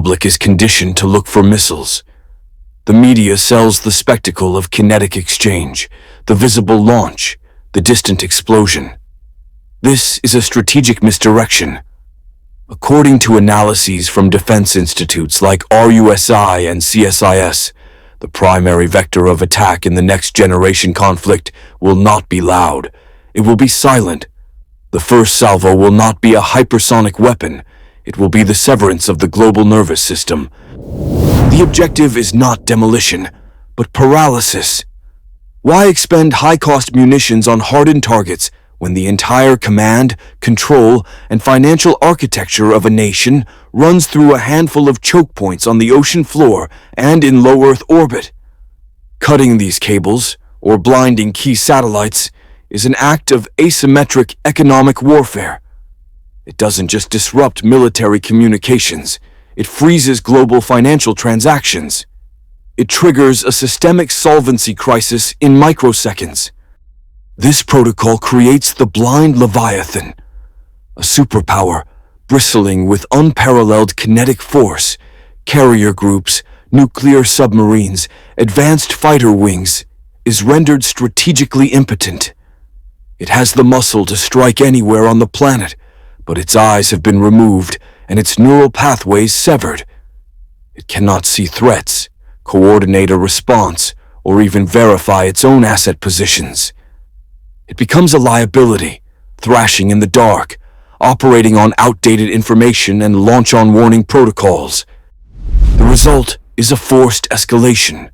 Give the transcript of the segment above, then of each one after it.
public is conditioned to look for missiles. The media sells the spectacle of kinetic exchange, the visible launch, the distant explosion. This is a strategic misdirection. According to analyses from defense institutes like RUSI and CSIS, the primary vector of attack in the next-generation conflict will not be loud. It will be silent. The first salvo will not be a hypersonic weapon. It will be the severance of the global nervous system. The objective is not demolition, but paralysis. Why expend high-cost munitions on hardened targets when the entire command, control, and financial architecture of a nation runs through a handful of choke points on the ocean floor and in low Earth orbit? Cutting these cables, or blinding key satellites, is an act of asymmetric economic warfare. It doesn't just disrupt military communications, it freezes global financial transactions. It triggers a systemic solvency crisis in microseconds. This protocol creates the blind Leviathan, a superpower bristling with unparalleled kinetic force, carrier groups, nuclear submarines, advanced fighter wings, is rendered strategically impotent. It has the muscle to strike anywhere on the planet, but its eyes have been removed and its neural pathways severed. It cannot see threats, coordinate a response, or even verify its own asset positions. It becomes a liability, thrashing in the dark, operating on outdated information and launch-on-warning protocols. The result is a forced escalation.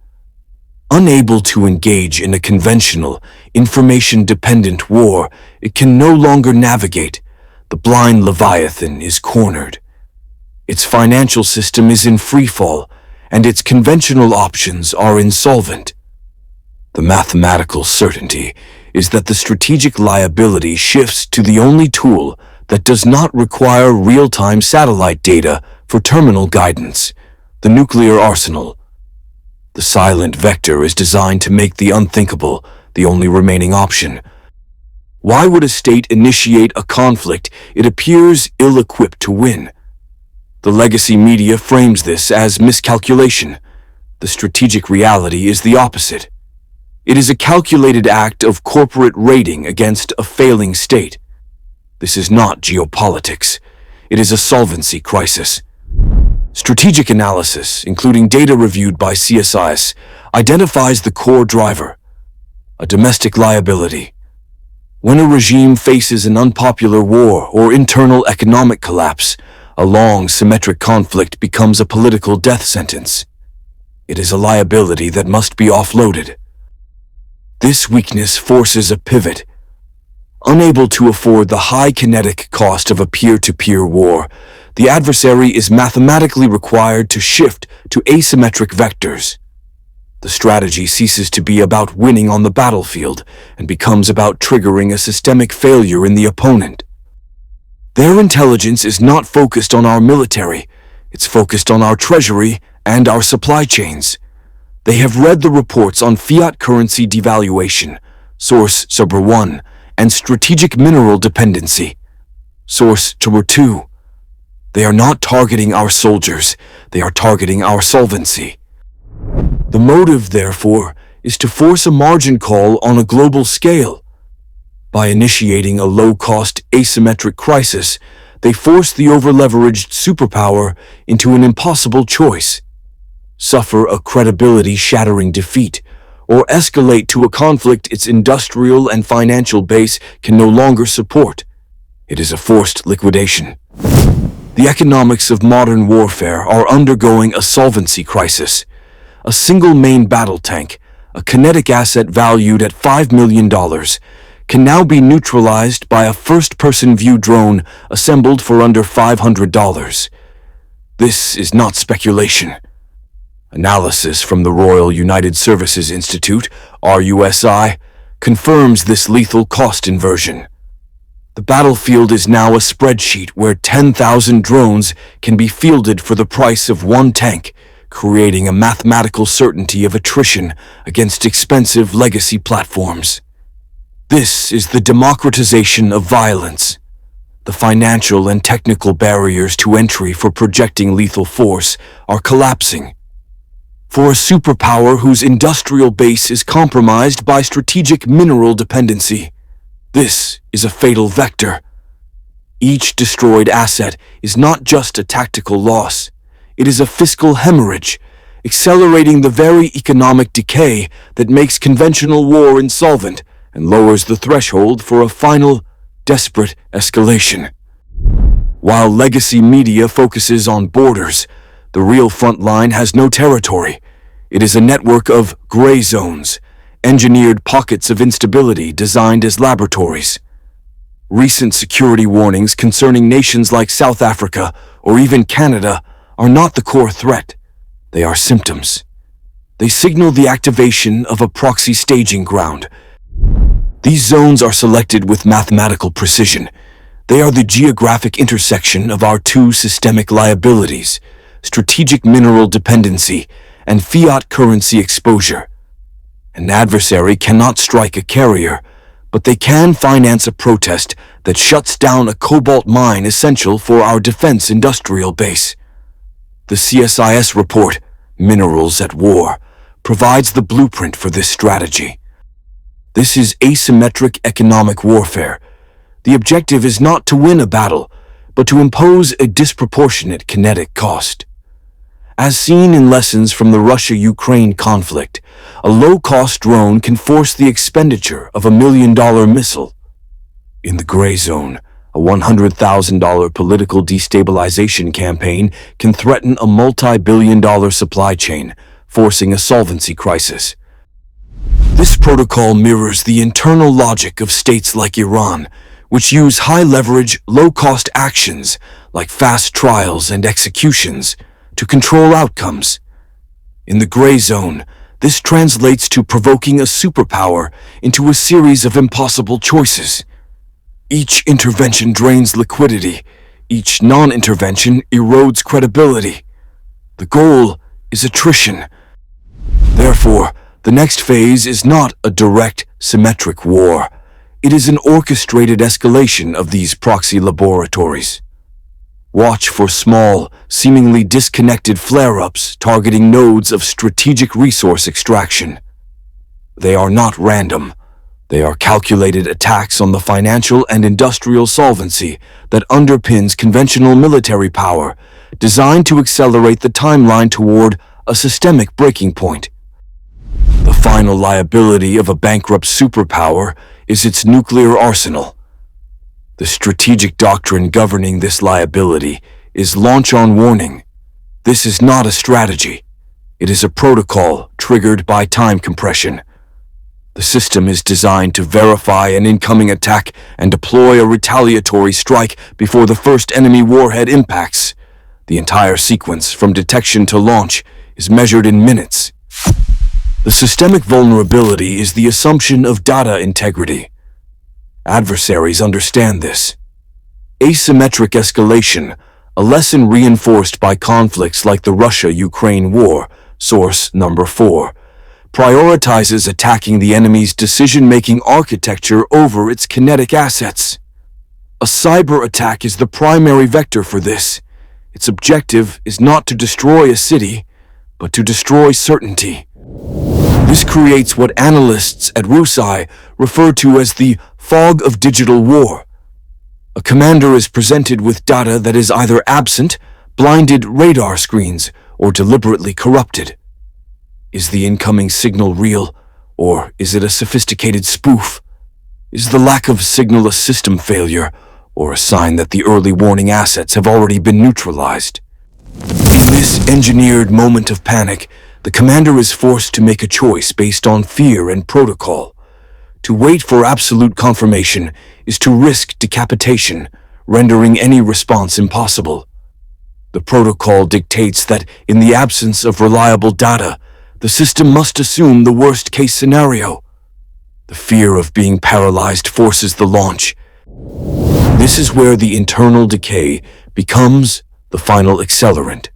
Unable to engage in a conventional, information-dependent war, it can no longer navigate. The blind Leviathan is cornered. Its financial system is in freefall, and its conventional options are insolvent. The mathematical certainty is that the strategic liability shifts to the only tool that does not require real-time satellite data for terminal guidance, the nuclear arsenal. The silent vector is designed to make the unthinkable the only remaining option. Why would a state initiate a conflict it appears ill-equipped to win? The legacy media frames this as miscalculation. The strategic reality is the opposite. It is a calculated act of corporate raiding against a failing state. This is not geopolitics. It is a solvency crisis. Strategic analysis, including data reviewed by CSIS, identifies the core driver: a domestic liability. When a regime faces an unpopular war or internal economic collapse, a long, symmetric conflict becomes a political death sentence. It is a liability that must be offloaded. This weakness forces a pivot. Unable to afford the high kinetic cost of a peer-to-peer war, the adversary is mathematically required to shift to asymmetric vectors. The strategy ceases to be about winning on the battlefield and becomes about triggering a systemic failure in the opponent. Their intelligence is not focused on our military, it's focused on our treasury and our supply chains. They have read the reports on fiat currency devaluation, source Server 1, and strategic mineral dependency, source Server 2. They are not targeting our soldiers, they are targeting our solvency. The motive, therefore, is to force a margin call on a global scale. By initiating a low-cost asymmetric crisis, they force the over-leveraged superpower into an impossible choice: suffer a credibility-shattering defeat, or escalate to a conflict its industrial and financial base can no longer support. It is a forced liquidation. The economics of modern warfare are undergoing a solvency crisis. A single main battle tank, a kinetic asset valued at $5 million, can now be neutralized by a first-person view drone assembled for under $500. This is not speculation. Analysis from the Royal United Services Institute, RUSI, confirms this lethal cost inversion. The battlefield is now a spreadsheet where 10,000 drones can be fielded for the price of one tank, creating a mathematical certainty of attrition against expensive legacy platforms. This is the democratization of violence. The financial and technical barriers to entry for projecting lethal force are collapsing. For a superpower whose industrial base is compromised by strategic mineral dependency, this is a fatal vector. Each destroyed asset is not just a tactical loss, it is a fiscal hemorrhage, accelerating the very economic decay that makes conventional war insolvent and lowers the threshold for a final, desperate escalation. While legacy media focuses on borders, the real front line has no territory. It is a network of gray zones, engineered pockets of instability designed as laboratories. Recent security warnings concerning nations like South Africa or even Canada are not the core threat. They are symptoms. They signal the activation of a proxy staging ground. These zones are selected with mathematical precision. They are the geographic intersection of our two systemic liabilities, strategic mineral dependency and fiat currency exposure. An adversary cannot strike a carrier, but they can finance a protest that shuts down a cobalt mine essential for our defense industrial base. The CSIS report, Minerals at War, provides the blueprint for this strategy. This is asymmetric economic warfare. The objective is not to win a battle, but to impose a disproportionate kinetic cost. As seen in lessons from the Russia-Ukraine conflict, a low-cost drone can force the expenditure of $1 million missile. In the gray zone, a $100,000 political destabilization campaign can threaten a multi-billion-dollar supply chain, forcing a solvency crisis. This protocol mirrors the internal logic of states like Iran, which use high-leverage, low-cost actions like fast trials and executions to control outcomes. In the gray zone, this translates to provoking a superpower into a series of impossible choices. Each intervention drains liquidity. Each non-intervention erodes credibility. The goal is attrition. Therefore, the next phase is not a direct, symmetric war. It is an orchestrated escalation of these proxy laboratories. Watch for small, seemingly disconnected flare-ups targeting nodes of strategic resource extraction. They are not random. They are calculated attacks on the financial and industrial solvency that underpins conventional military power, designed to accelerate the timeline toward a systemic breaking point. The final liability of a bankrupt superpower is its nuclear arsenal. The strategic doctrine governing this liability is launch on warning. This is not a strategy. It is a protocol triggered by time compression. The system is designed to verify an incoming attack and deploy a retaliatory strike before the first enemy warhead impacts. The entire sequence, from detection to launch, is measured in minutes. The systemic vulnerability is the assumption of data integrity. Adversaries understand this. Asymmetric escalation, a lesson reinforced by conflicts like the Russia-Ukraine war, source number 4, prioritizes attacking the enemy's decision-making architecture over its kinetic assets. A cyber attack is the primary vector for this. Its objective is not to destroy a city, but to destroy certainty. This creates what analysts at RUSI refer to as the fog of digital war. A commander is presented with data that is either absent, blinded radar screens, or deliberately corrupted. Is the incoming signal real, or is it a sophisticated spoof? Is the lack of signal a system failure, or a sign that the early warning assets have already been neutralized? In this engineered moment of panic, the commander is forced to make a choice based on fear and protocol. To wait for absolute confirmation is to risk decapitation, rendering any response impossible. The protocol dictates that, in the absence of reliable data, the system must assume the worst-case scenario. The fear of being paralyzed forces the launch. This is where the internal decay becomes the final accelerant.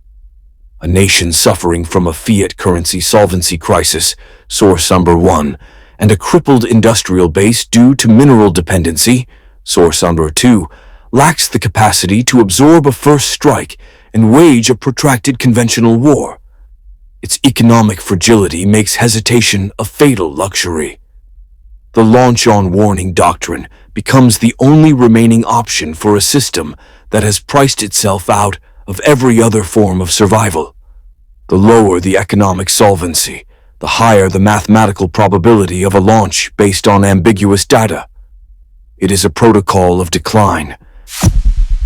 A nation suffering from a fiat currency solvency crisis, source number 1, and a crippled industrial base due to mineral dependency, source number 2, lacks the capacity to absorb a first strike and wage a protracted conventional war. Its economic fragility makes hesitation a fatal luxury. The launch-on-warning doctrine becomes the only remaining option for a system that has priced itself out of every other form of survival. The lower the economic solvency, the higher the mathematical probability of a launch based on ambiguous data. It is a protocol of decline.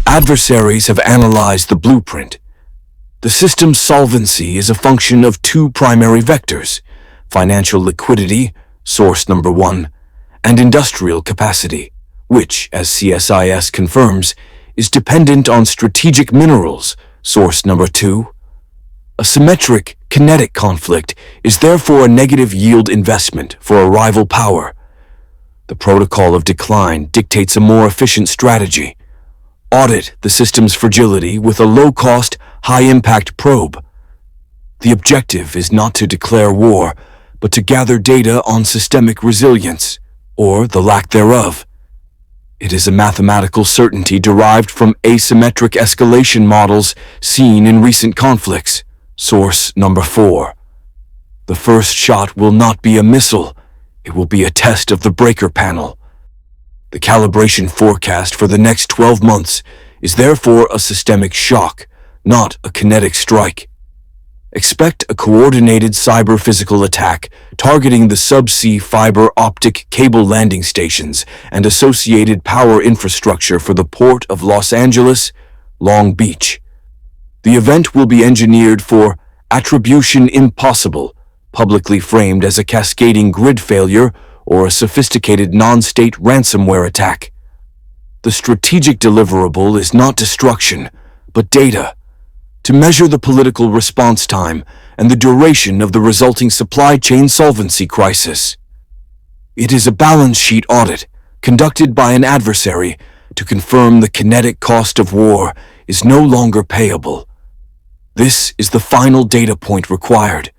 Adversaries have analyzed the blueprint. The system's solvency is a function of two primary vectors: financial liquidity, source number 1, and industrial capacity, which, as CSIS confirms, is dependent on strategic minerals, source number 2. A symmetric, kinetic conflict is therefore a negative yield investment for a rival power. The protocol of decline dictates a more efficient strategy. Audit the system's fragility with a low-cost, high-impact probe. The objective is not to declare war, but to gather data on systemic resilience, or the lack thereof. It is a mathematical certainty derived from asymmetric escalation models seen in recent conflicts, source number 4. The first shot will not be a missile, it will be a test of the breaker panel. The calibration forecast for the next 12 months is therefore a systemic shock, not a kinetic strike. Expect a coordinated cyber-physical attack targeting the subsea fiber optic cable landing stations and associated power infrastructure for the port of Los Angeles, Long Beach. The event will be engineered for attribution impossible, publicly framed as a cascading grid failure or a sophisticated non-state ransomware attack. The strategic deliverable is not destruction, but data, to measure the political response time and the duration of the resulting supply chain solvency crisis. It is a balance sheet audit conducted by an adversary to confirm the kinetic cost of war is no longer payable. This is the final data point required.